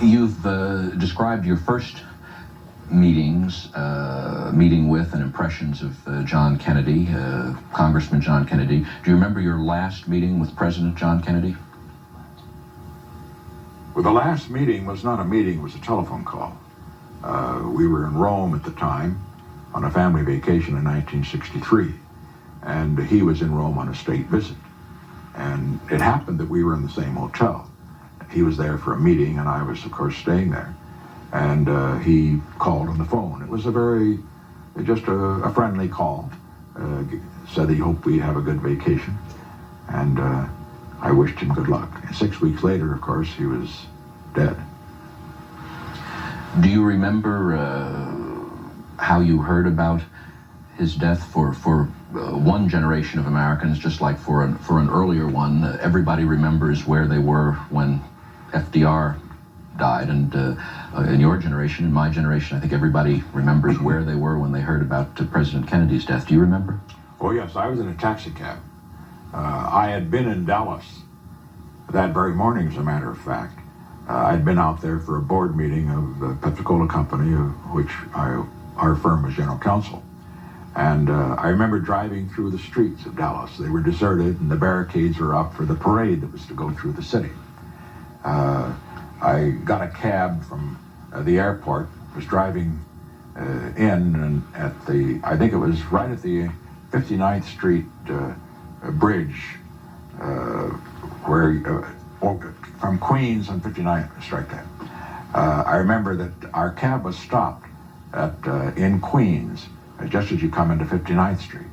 You've described your first meetings, meeting with and impressions of John Kennedy, Congressman John Kennedy. Do you remember your last meeting with President John Kennedy? Well, the last meeting was not a meeting, it was a telephone call. We were in Rome at the time on a family vacation in 1963, and he was in Rome on a state visit. And it happened that we were in the same hotel. He was there for a meeting, and I was, of course, staying there. And he called on the phone. It was just a friendly call. Said he hoped we'd have a good vacation. And I wished him good luck. And 6 weeks later, of course, he was dead. Do you remember how you heard about his death? For one generation of Americans, just like for an earlier one, everybody remembers where they were when FDR died, and in your generation, in my generation, I think everybody remembers where they were when they heard about President Kennedy's death. Do you remember? Oh yes, I was in a taxi cab. I had been in Dallas that very morning, as a matter of fact. I'd been out there for a board meeting of the Pepsi-Cola Company, of which our firm was general counsel. And I remember driving through the streets of Dallas. They were deserted, and the barricades were up for the parade that was to go through the city. I got a cab from the airport, was driving in, and I think it was right at the 59th Street bridge, from Queens on 59th, strike that. I remember that our cab was stopped in Queens, just as you come into 59th Street,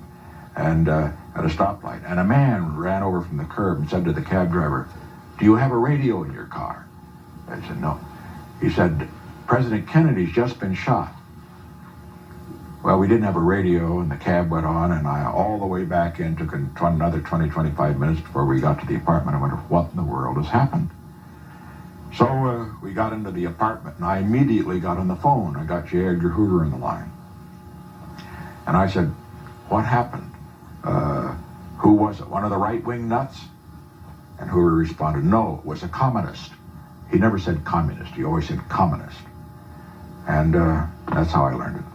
and at a stoplight. And a man ran over from the curb and said to the cab driver, "Do you have a radio in your car?" I said, "No." He said, "President Kennedy's just been shot." Well, we didn't have a radio, and the cab went on, and I all the way back in, took another 20, 25 minutes before we got to the apartment. I wondered, what in the world has happened? So we got into the apartment, and I immediately got on the phone. I got J. Edgar Hoover on the line. And I said, "What happened? Who was it? One of the right-wing nuts?" And Hoover responded, "No, it was a communist." He never said communist. He always said communist. And that's how I learned it.